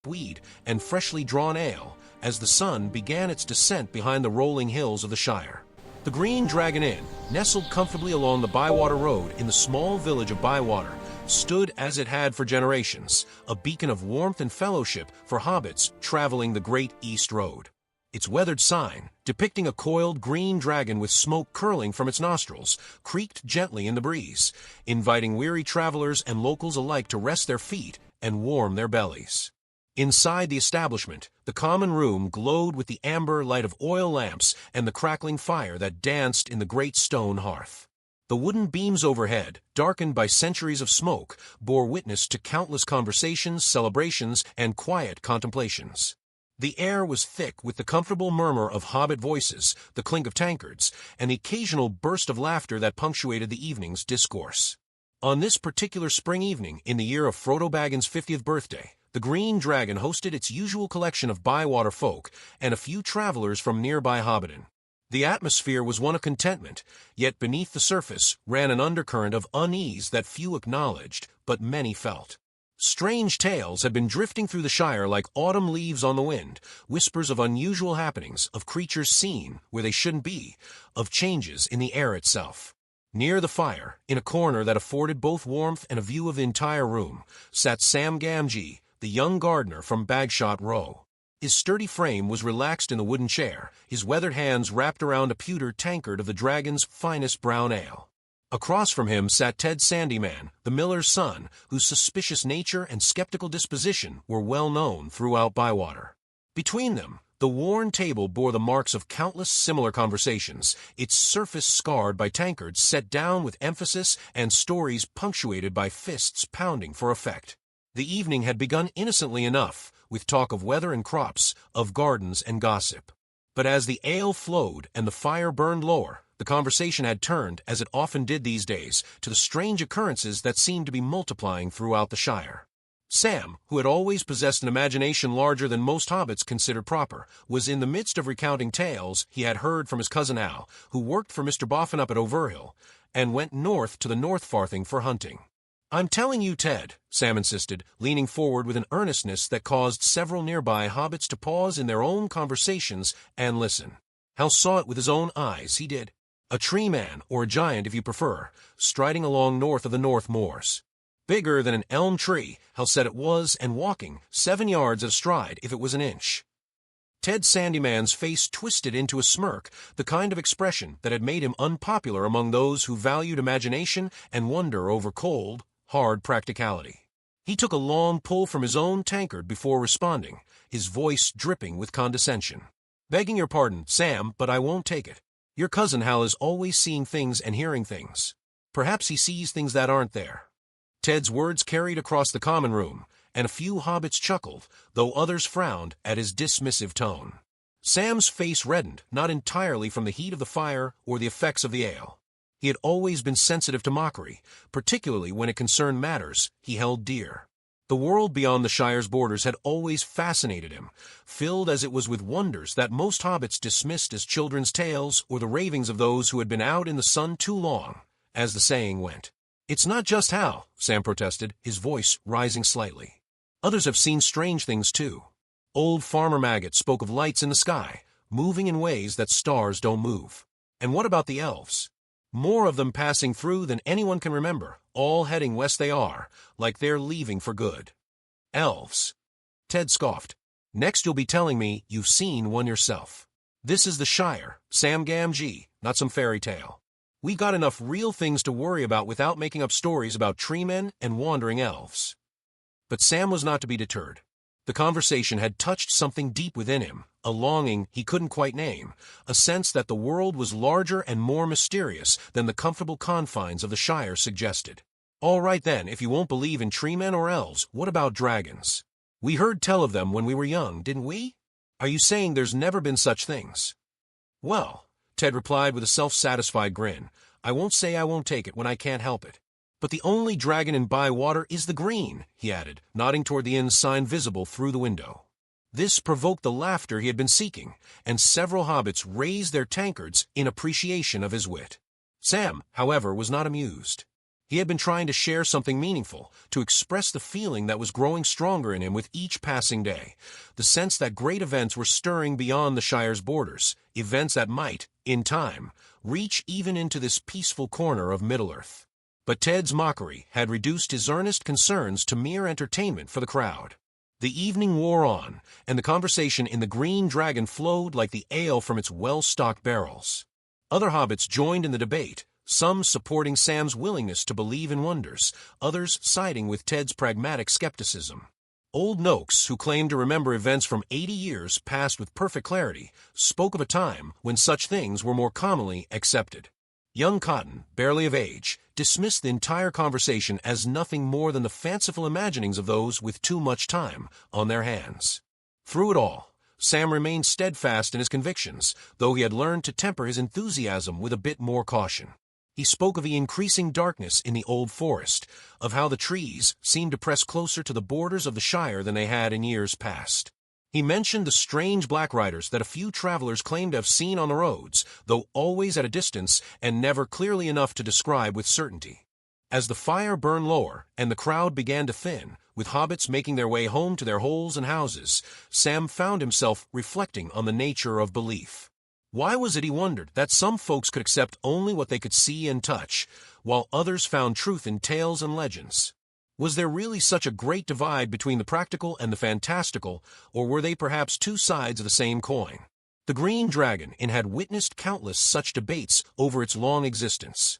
weed, and freshly drawn ale, as the sun began its descent behind the rolling hills of the Shire. The Green Dragon Inn, nestled comfortably along the Bywater Road in the small village of Bywater, stood as it had for generations, a beacon of warmth and fellowship for hobbits traveling the Great East Road. Its weathered sign, depicting a coiled green dragon with smoke curling from its nostrils, creaked gently in the breeze, inviting weary travelers and locals alike to rest their feet and warm their bellies. Inside the establishment, the common room glowed with the amber light of oil lamps and the crackling fire that danced in the great stone hearth. The wooden beams overhead, darkened by centuries of smoke, bore witness to countless conversations, celebrations, and quiet contemplations. The air was thick with the comfortable murmur of hobbit voices, the clink of tankards, and the occasional burst of laughter that punctuated the evening's discourse. On this particular spring evening, in the year of Frodo Baggins' 50th birthday, the Green Dragon hosted its usual collection of Bywater folk and a few travelers from nearby Hobbiton. The atmosphere was one of contentment, yet beneath the surface ran an undercurrent of unease that few acknowledged, but many felt. Strange tales had been drifting through the Shire like autumn leaves on the wind, whispers of unusual happenings, of creatures seen where they shouldn't be, of changes in the air itself. Near the fire, in a corner that afforded both warmth and a view of the entire room, sat Gamgee, the young gardener from Bagshot Row. His sturdy frame was relaxed in the wooden chair, his weathered hands wrapped around a pewter tankard of the dragon's finest brown ale. Across from him sat Ted Sandyman, the miller's son, whose suspicious nature and skeptical disposition were well known throughout Bywater. Between them, the worn table bore the marks of countless similar conversations, its surface scarred by tankards set down with emphasis and stories punctuated by fists pounding for effect. The evening had begun innocently enough, with talk of weather and crops, of gardens and gossip. But as the ale flowed and the fire burned lower, the conversation had turned, as it often did these days, to the strange occurrences that seemed to be multiplying throughout the Shire. Sam, who had always possessed an imagination larger than most hobbits considered proper, was in the midst of recounting tales he had heard from his cousin Al, who worked for Mr. Boffin up at Overhill, and went north to the North Farthing for hunting. "I'm telling you, Ted," Sam insisted, leaning forward with an earnestness that caused several nearby hobbits to pause in their own conversations and listen. Hal saw it with his own eyes, he did. A tree man, or a giant if you prefer, striding along north of the North Moors. Bigger than an elm tree, Hal said it was, and walking 7 yards at a stride if it was an inch. Ted Sandyman's face twisted into a smirk, the kind of expression that had made him unpopular among those who valued imagination and wonder over cold, hard practicality. He took a long pull from his own tankard before responding, his voice dripping with condescension. "Begging your pardon, Sam, but I won't take it. Your cousin Hal is always seeing things and hearing things. Perhaps he sees things that aren't there." Ted's words carried across the common room, and a few hobbits chuckled, though others frowned at his dismissive tone. Sam's face reddened, not entirely from the heat of the fire or the effects of the ale. He had always been sensitive to mockery, particularly when it concerned matters he held dear. The world beyond the Shire's borders had always fascinated him, filled as it was with wonders that most hobbits dismissed as children's tales or the ravings of those who had been out in the sun too long, as the saying went. "It's not just Hal," Sam protested, his voice rising slightly. "Others have seen strange things too. Old Farmer Maggot spoke of lights in the sky, moving in ways that stars don't move. And what about the elves? More of them passing through than anyone can remember, all heading west they are, like they're leaving for good." "Elves?" Ted scoffed. "Next you'll be telling me you've seen one yourself. This is the Shire, Sam Gamgee, not some fairy tale. We got enough real things to worry about without making up stories about treemen and wandering elves." But Sam was not to be deterred. The conversation had touched something deep within him, a longing he couldn't quite name, a sense that the world was larger and more mysterious than the comfortable confines of the Shire suggested. "All right then, if you won't believe in treemen or elves, what about dragons? We heard tell of them when we were young, didn't we? Are you saying there's never been such things?" "Well," Ted replied with a self-satisfied grin, "I won't say I won't take it when I can't help it. But the only dragon in Bywater is the green," he added, nodding toward the inn's sign visible through the window. This provoked the laughter he had been seeking, and several hobbits raised their tankards in appreciation of his wit. Sam, however, was not amused. He had been trying to share something meaningful, to express the feeling that was growing stronger in him with each passing day, the sense that great events were stirring beyond the Shire's borders, events that might, in time, reach even into this peaceful corner of Middle-earth. But Ted's mockery had reduced his earnest concerns to mere entertainment for the crowd. The evening wore on, and the conversation in the Green Dragon flowed like the ale from its well-stocked barrels. Other hobbits joined in the debate, some supporting Sam's willingness to believe in wonders, others siding with Ted's pragmatic skepticism. Old Noakes, who claimed to remember events from 80 years past with perfect clarity, spoke of a time when such things were more commonly accepted. Young Cotton, barely of age, dismissed the entire conversation as nothing more than the fanciful imaginings of those with too much time on their hands. Through it all, Sam remained steadfast in his convictions, though he had learned to temper his enthusiasm with a bit more caution. He spoke of the increasing darkness in the old forest, of how the trees seemed to press closer to the borders of the Shire than they had in years past. He mentioned the strange black riders that a few travelers claimed to have seen on the roads, though always at a distance and never clearly enough to describe with certainty. As the fire burned lower and the crowd began to thin, with hobbits making their way home to their holes and houses, Sam found himself reflecting on the nature of belief. Why was it, he wondered, that some folks could accept only what they could see and touch, while others found truth in tales and legends? Was there really such a great divide between the practical and the fantastical, or were they perhaps two sides of the same coin? The Green Dragon had witnessed countless such debates over its long existence.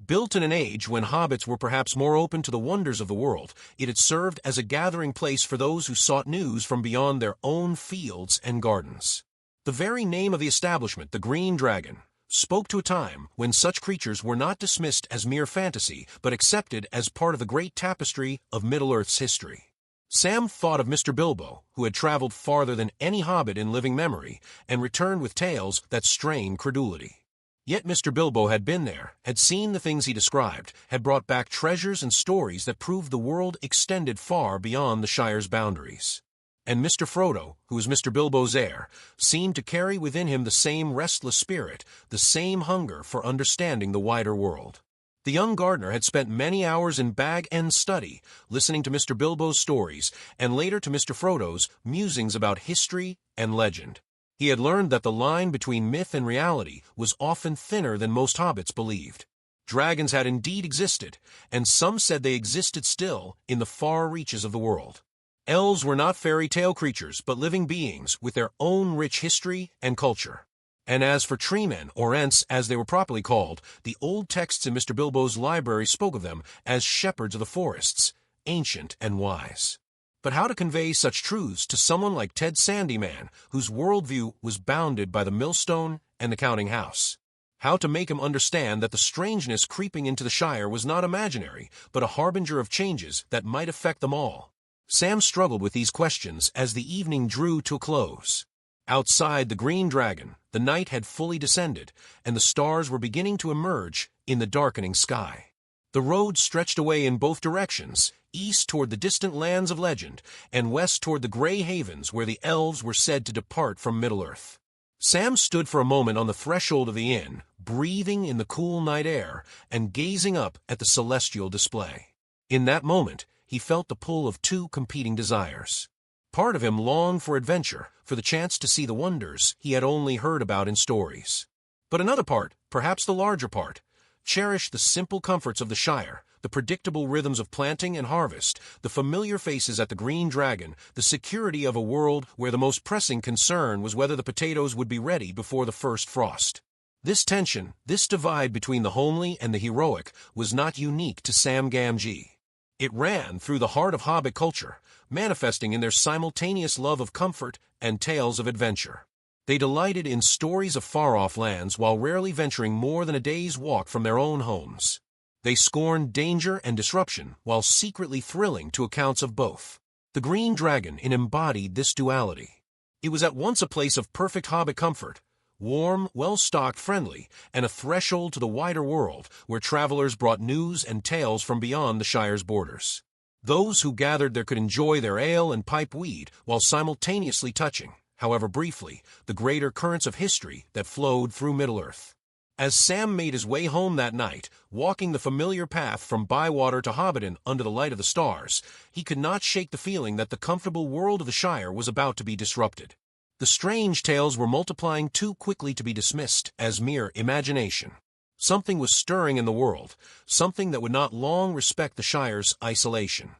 Built in an age when hobbits were perhaps more open to the wonders of the world, it had served as a gathering place for those who sought news from beyond their own fields and gardens. The very name of the establishment, the Green Dragon, spoke to a time when such creatures were not dismissed as mere fantasy, but accepted as part of the great tapestry of Middle-earth's history. Sam thought of Mr. Bilbo, who had traveled farther than any hobbit in living memory, and returned with tales that strained credulity. Yet Mr. Bilbo had been there, had seen the things he described, had brought back treasures and stories that proved the world extended far beyond the Shire's boundaries. And Mr. Frodo, who was Mr. Bilbo's heir, seemed to carry within him the same restless spirit, the same hunger for understanding the wider world. The young gardener had spent many hours in Bag End study, listening to Mr. Bilbo's stories, and later to Mr. Frodo's musings about history and legend. He had learned that the line between myth and reality was often thinner than most hobbits believed. Dragons had indeed existed, and some said they existed still in the far reaches of the world. Elves were not fairy tale creatures, but living beings with their own rich history and culture. And as for treemen, or ents as they were properly called, the old texts in Mr. Bilbo's library spoke of them as shepherds of the forests, ancient and wise. But how to convey such truths to someone like Ted Sandyman, whose worldview was bounded by the millstone and the counting house? How to make him understand that the strangeness creeping into the Shire was not imaginary, but a harbinger of changes that might affect them all? Sam struggled with these questions as the evening drew to a close. Outside the Green Dragon, the night had fully descended, and the stars were beginning to emerge in the darkening sky. The road stretched away in both directions, east toward the distant lands of legend, and west toward the gray havens where the Elves were said to depart from Middle-earth. Sam stood for a moment on the threshold of the inn, breathing in the cool night air and gazing up at the celestial display. In that moment, he felt the pull of two competing desires. Part of him longed for adventure, for the chance to see the wonders he had only heard about in stories. But another part, perhaps the larger part, cherished the simple comforts of the Shire, the predictable rhythms of planting and harvest, the familiar faces at the Green Dragon, the security of a world where the most pressing concern was whether the potatoes would be ready before the first frost. This tension, this divide between the homely and the heroic, was not unique to Sam Gamgee. It ran through the heart of Hobbit culture, manifesting in their simultaneous love of comfort and tales of adventure. They delighted in stories of far-off lands while rarely venturing more than a day's walk from their own homes. They scorned danger and disruption while secretly thrilling to accounts of both. The Green Dragon embodied this duality. It was at once a place of perfect Hobbit comfort, warm, well-stocked, friendly, and a threshold to the wider world where travelers brought news and tales from beyond the Shire's borders. Those who gathered there could enjoy their ale and pipe weed while simultaneously touching, however briefly, the greater currents of history that flowed through Middle-earth. As Sam made his way home that night, walking the familiar path from Bywater to Hobbiton under the light of the stars, he could not shake the feeling that the comfortable world of the Shire was about to be disrupted. The strange tales were multiplying too quickly to be dismissed as mere imagination. Something was stirring in the world, something that would not long respect the Shire's isolation.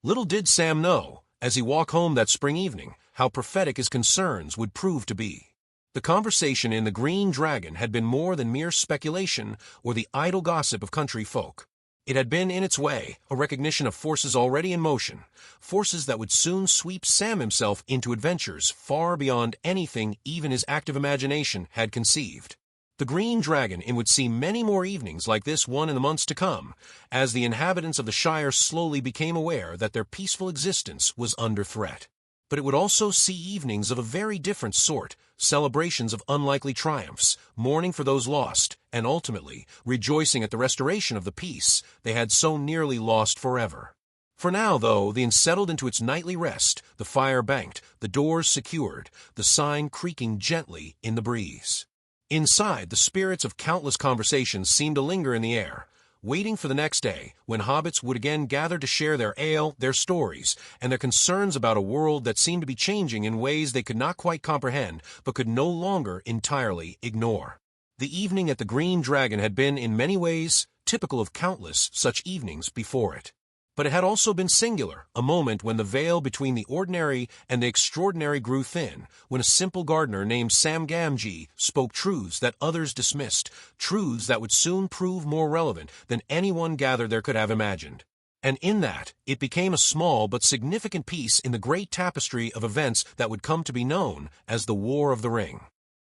Little did Sam know, as he walked home that spring evening, how prophetic his concerns would prove to be. The conversation in the Green Dragon had been more than mere speculation or the idle gossip of country folk. It had been, in its way, a recognition of forces already in motion, forces that would soon sweep Sam himself into adventures far beyond anything even his active imagination had conceived. The Green Dragon would see many more evenings like this one in the months to come, as the inhabitants of the Shire slowly became aware that their peaceful existence was under threat. But it would also see evenings of a very different sort, celebrations of unlikely triumphs, mourning for those lost, and ultimately rejoicing at the restoration of the peace they had so nearly lost forever. For now, though, the inn settled into its nightly rest, the fire banked, the doors secured, the sign creaking gently in the breeze. Inside, the spirits of countless conversations seemed to linger in the air, waiting for the next day, when hobbits would again gather to share their ale, their stories, and their concerns about a world that seemed to be changing in ways they could not quite comprehend, but could no longer entirely ignore. The evening at the Green Dragon had been, in many ways, typical of countless such evenings before it. But it had also been singular, a moment when the veil between the ordinary and the extraordinary grew thin, when a simple gardener named Gamgee spoke truths that others dismissed, truths that would soon prove more relevant than anyone gathered there could have imagined. And in that, it became a small but significant piece in the great tapestry of events that would come to be known as the War of the Ring.